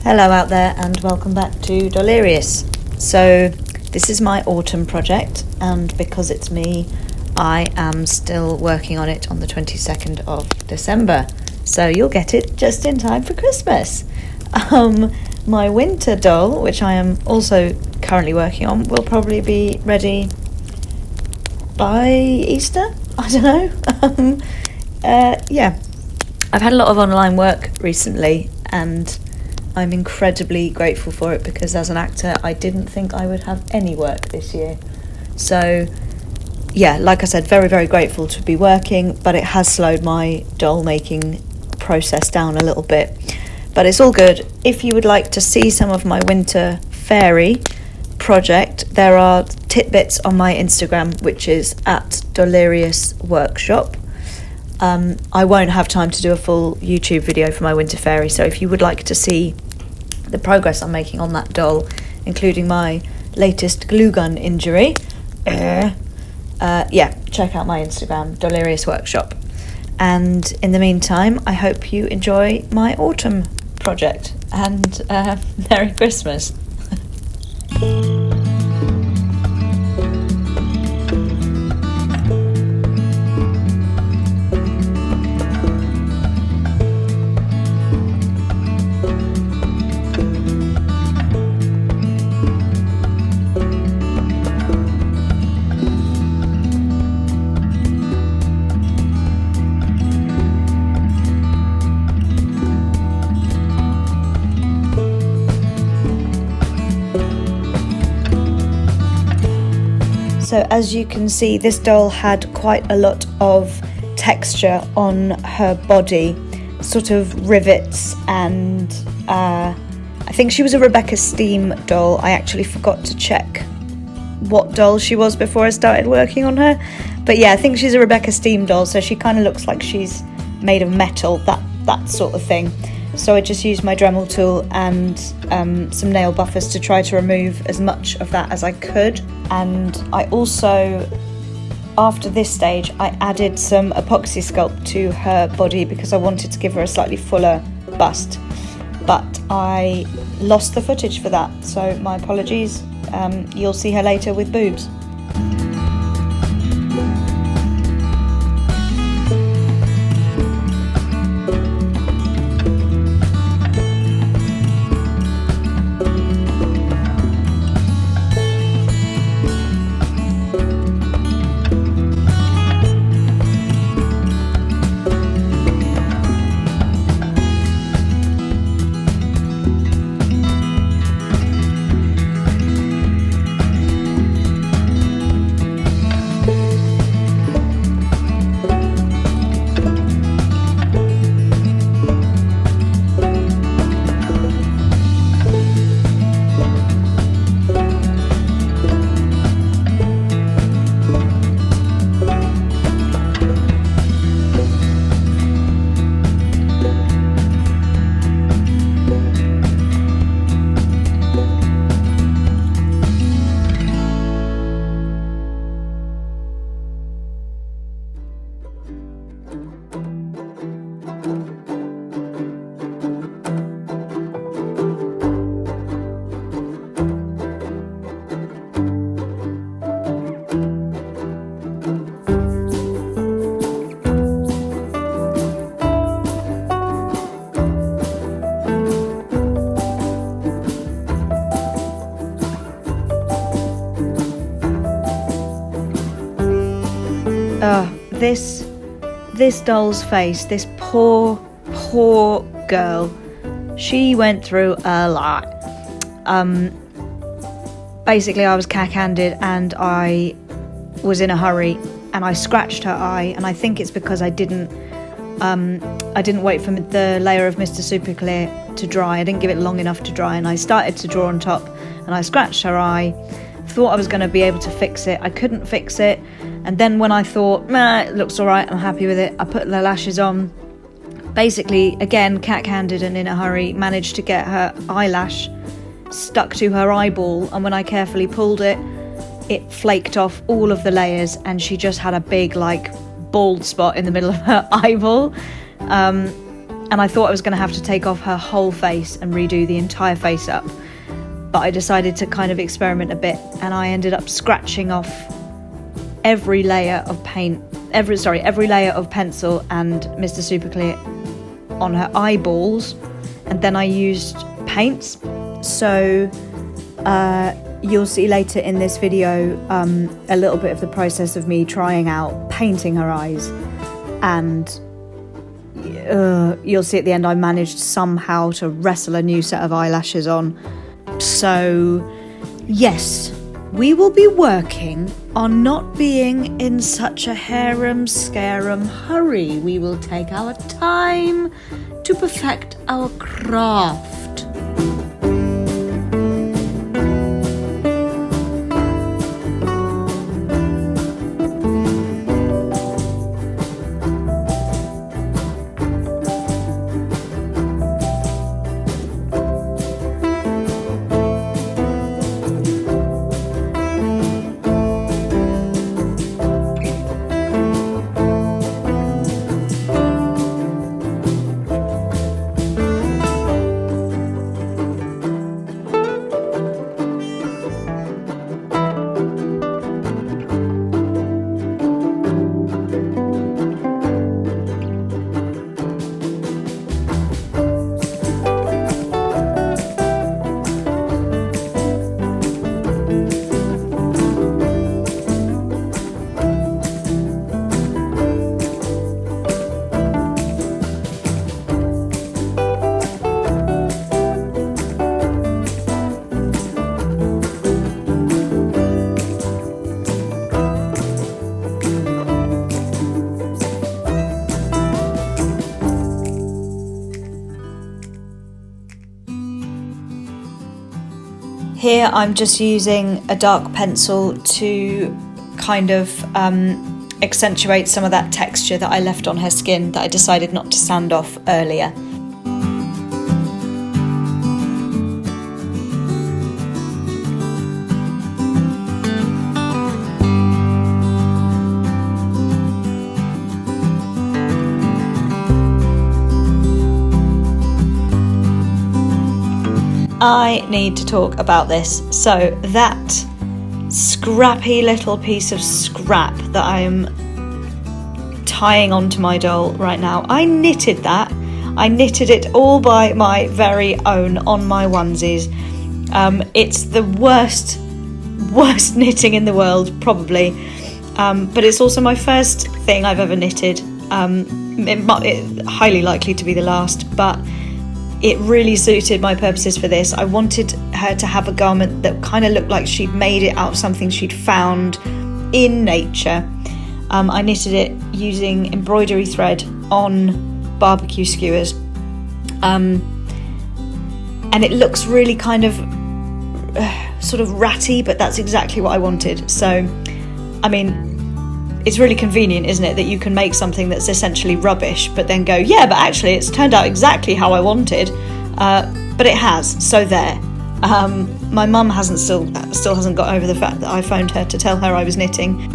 Hello out there and welcome back to Delirious. So this is my autumn project, and because it's me, I am still working on it on the 22nd of December. So you'll get it just in time for Christmas. My winter doll, which I am also currently working on, will probably be ready by Easter? I don't know. Yeah. I've had a lot of online work recently and I'm incredibly grateful for it because as an actor I didn't think I would have any work this year. So yeah, like I said, very, very grateful to be working, but it has slowed my doll making process down a little bit. But it's all good. If you would like to see some of my winter fairy project, there are tidbits on my Instagram, which is @DeliriousWorkshop. I won't have time to do a full YouTube video for my winter fairy, so if you would like to see the progress I'm making on that doll, including my latest glue gun injury, check out my Instagram, Delirious Workshop. And in the meantime, I hope you enjoy my autumn project, and Merry Christmas. So as you can see, this doll had quite a lot of texture on her body, sort of rivets, and I think she was a Rebecca Steam doll. I actually forgot to check what doll she was before I started working on her. But yeah, I think she's a Rebecca Steam doll, so she kind of looks like she's made of metal, that sort of thing. So I just used my Dremel tool and some nail buffers to try to remove as much of that as I could. And I also, after this stage, I added some epoxy sculpt to her body because I wanted to give her a slightly fuller bust. But I lost the footage for that, so my apologies. You'll see her later with boobs. This doll's face, this poor girl, she went through a lot. Basically I was cack-handed and I was in a hurry and I scratched her eye, and I think it's because I didn't wait for the layer of Mr. Super Clear to dry. I didn't give it long enough to dry, and I started to draw on top and I scratched her eye. Thought I was going to be able to fix it. I couldn't fix it, and then when I thought, it looks alright, I'm happy with it, I put the lashes on. Basically, again, cack-handed and in a hurry, managed to get her eyelash stuck to her eyeball, and when I carefully pulled it, it flaked off all of the layers and she just had a big, like, bald spot in the middle of her eyeball. and I thought I was going to have to take off her whole face and redo the entire face up, but I decided to kind of experiment a bit, and I ended up scratching off every layer of paint, every layer of pencil and Mr. Superclear on her eyeballs, and then I used paints. So you'll see later in this video a little bit of the process of me trying out painting her eyes, and you'll see at the end I managed somehow to wrestle a new set of eyelashes on. So yes, we will be working on not being in such a harum-scarum hurry. We will take our time to perfect our craft. Here I'm just using a dark pencil to kind of accentuate some of that texture that I left on her skin that I decided not to sand off earlier. I need to talk about this. So that scrappy little piece of scrap that I am tying onto my doll right now, I knitted that. I knitted it all by my very own on my onesies. It's the worst knitting in the world, probably. But it's also my first thing I've ever knitted. It highly likely to be the last, but it really suited my purposes for this. I wanted her to have a garment that kind of looked like she'd made it out of something she'd found in nature. I knitted it using embroidery thread on barbecue skewers. And it looks really kind of sort of ratty, but that's exactly what I wanted. So, I mean, it's really convenient, isn't it, that you can make something that's essentially rubbish, but then go, yeah, but actually it's turned out exactly how I wanted. But it has, so there. My mum still hasn't got over the fact that I phoned her to tell her I was knitting.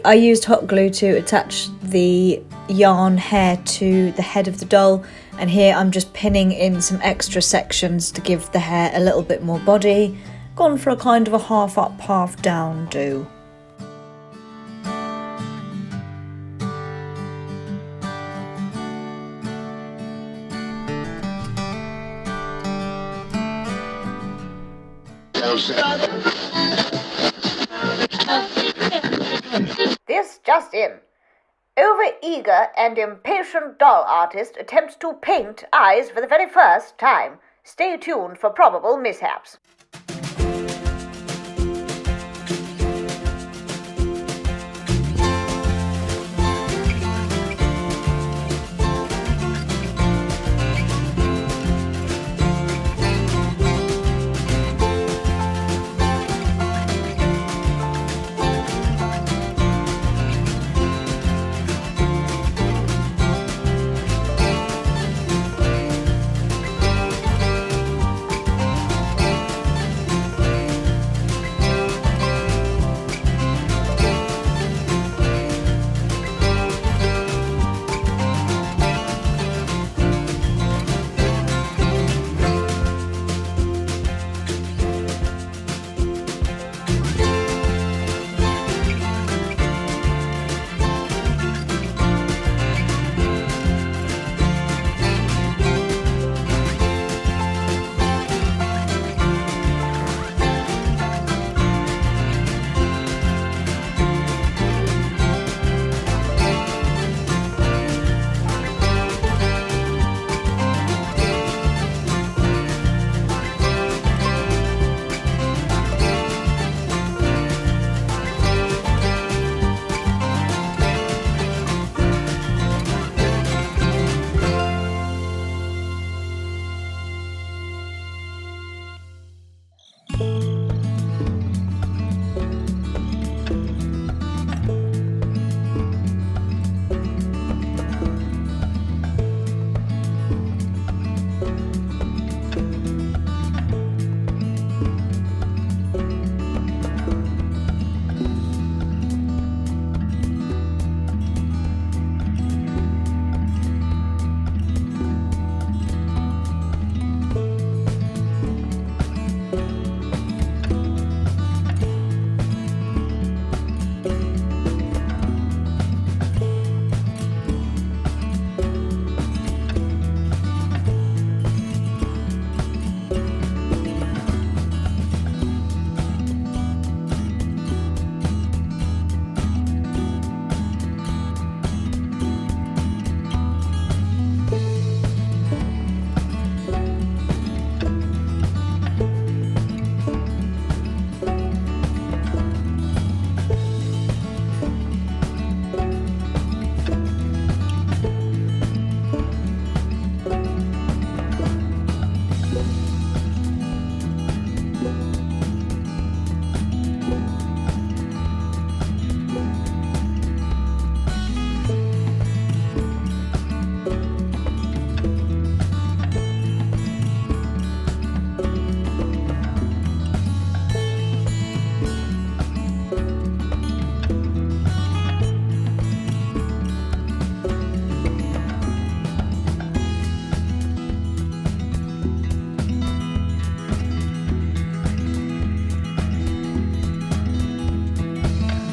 I used hot glue to attach the yarn hair to the head of the doll, and here I'm just pinning in some extra sections to give the hair a little bit more body. Gone for a kind of a half up, half down do. This just in. Over-eager and impatient doll artist attempts to paint eyes for the very first time. Stay tuned for probable mishaps.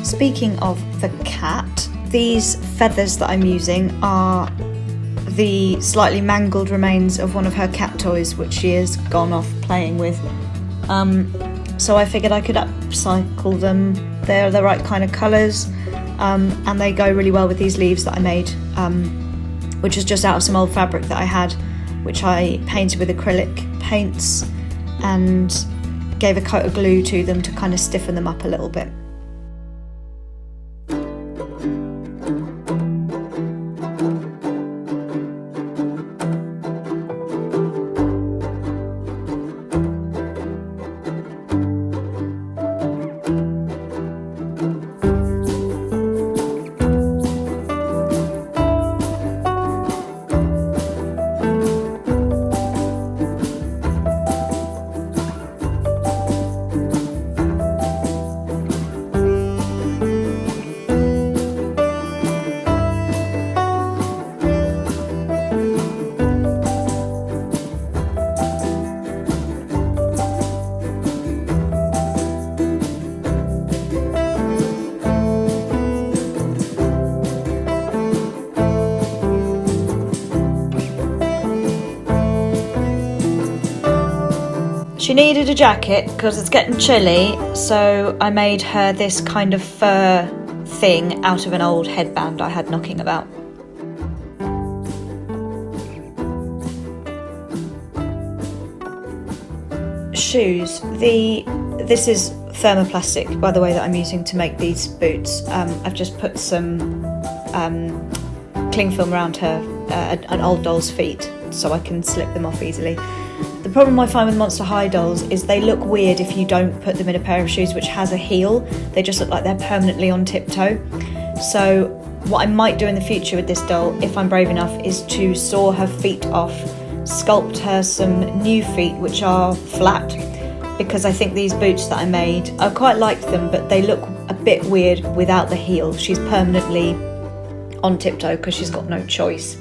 Speaking of the cat, these feathers that I'm using are the slightly mangled remains of one of her cat toys, which she has gone off playing with. So I figured I could upcycle them. They're the right kind of colours, and they go really well with these leaves that I made, which is just out of some old fabric that I had, which I painted with acrylic paints and gave a coat of glue to them to kind of stiffen them up a little bit. She needed a jacket because it's getting chilly, so I made her this kind of fur thing out of an old headband I had knocking about. shoes, this is thermoplastic, by the way, that I'm using to make these boots. I've just put some cling film around an old doll's feet so I can slip them off easily. The problem I find with Monster High dolls is they look weird if you don't put them in a pair of shoes which has a heel. They just look like they're permanently on tiptoe. So what I might do in the future with this doll, if I'm brave enough, is to saw her feet off, sculpt her some new feet which are flat, because I think these boots that I made, I quite liked them, but they look a bit weird without the heel. She's permanently on tiptoe because she's got no choice.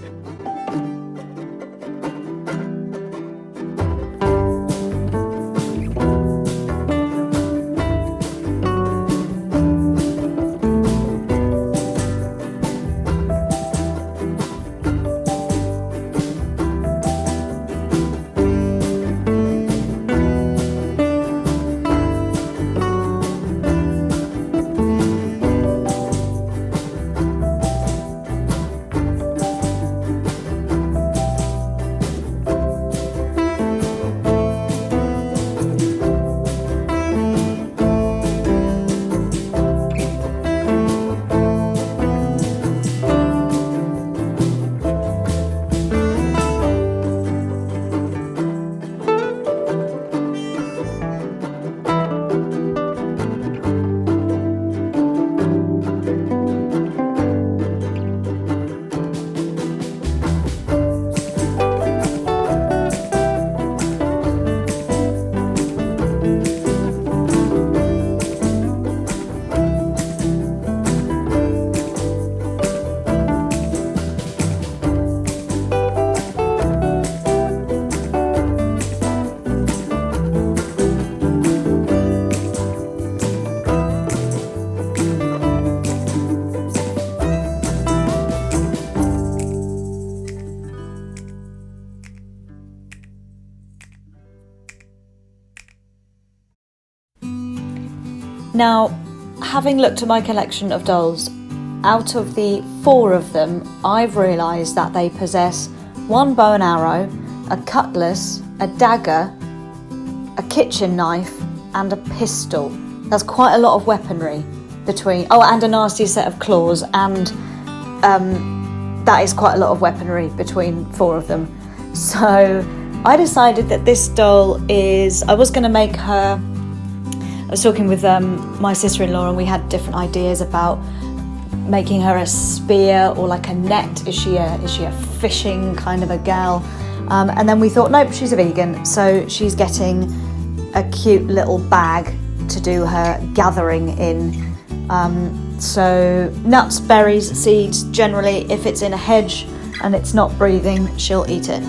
Now, having looked at my collection of dolls, out of the 4 of them, I've realised that they possess one bow and arrow, a cutlass, a dagger, a kitchen knife and a pistol. That's quite a lot of weaponry between... Oh, and a nasty set of claws, and that is quite a lot of weaponry between 4 of them. So I decided that this doll is... I was going to make her... I was talking with my sister-in-law and we had different ideas about making her a spear or like a net. Is she a fishing kind of a gal? And then we thought, nope, she's a vegan, so she's getting a cute little bag to do her gathering in. So nuts, berries, seeds, generally if it's in a hedge and it's not breathing, she'll eat it.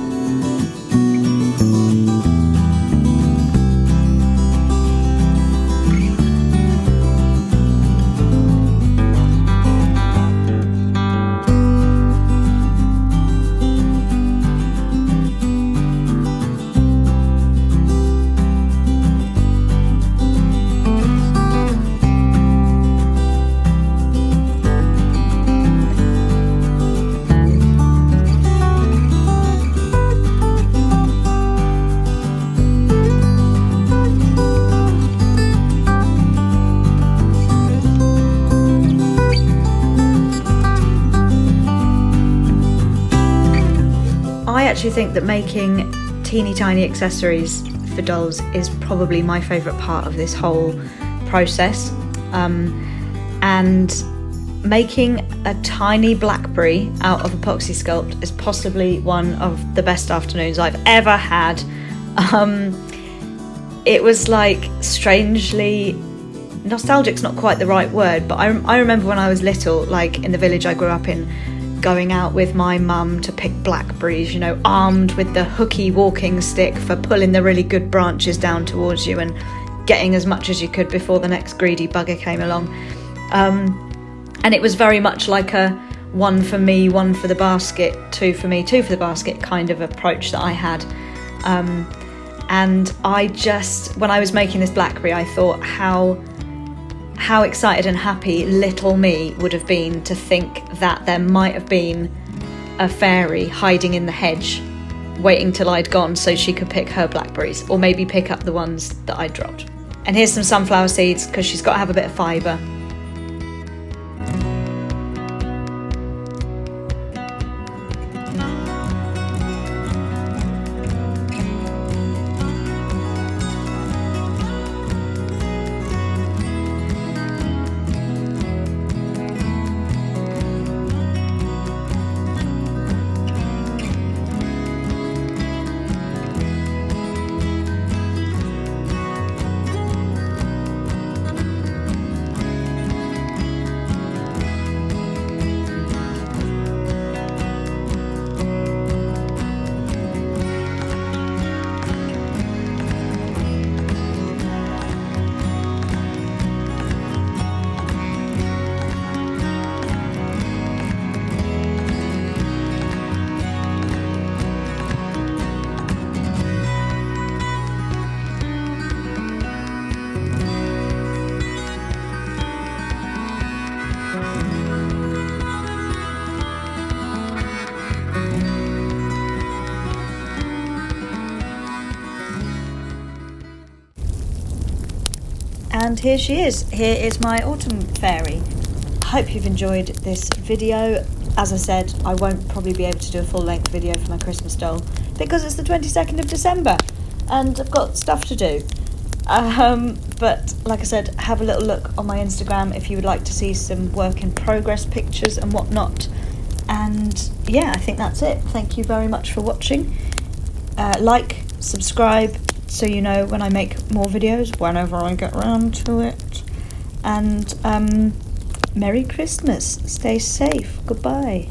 I actually think that making teeny tiny accessories for dolls is probably my favourite part of this whole process. And making a tiny blackberry out of epoxy sculpt is possibly one of the best afternoons I've ever had. It was like strangely nostalgic's not quite the right word, but I remember when I was little, like in the village I grew up in, going out with my mum to pick blackberries, you know, armed with the hooky walking stick for pulling the really good branches down towards you and getting as much as you could before the next greedy bugger came along. And it was very much like a 1 for me, 1 for the basket, 2 for me, 2 for the basket kind of approach that I had. And I just, when I was making this blackberry, I thought how excited and happy little me would have been to think that there might have been a fairy hiding in the hedge waiting till I'd gone so she could pick her blackberries, or maybe pick up the ones that I dropped. And here's some sunflower seeds, because she's got to have a bit of fibre. And here she is. Here is my autumn fairy. I hope you've enjoyed this video. As I said, I won't probably be able to do a full-length video for my Christmas doll because it's the 22nd of December and I've got stuff to do. But like I said, have a little look on my Instagram if you would like to see some work in progress pictures and whatnot. And yeah, I think that's it. Thank you very much for watching. Like, subscribe, so you know when I make more videos, whenever I get around to it. And Merry Christmas. Stay safe. Goodbye.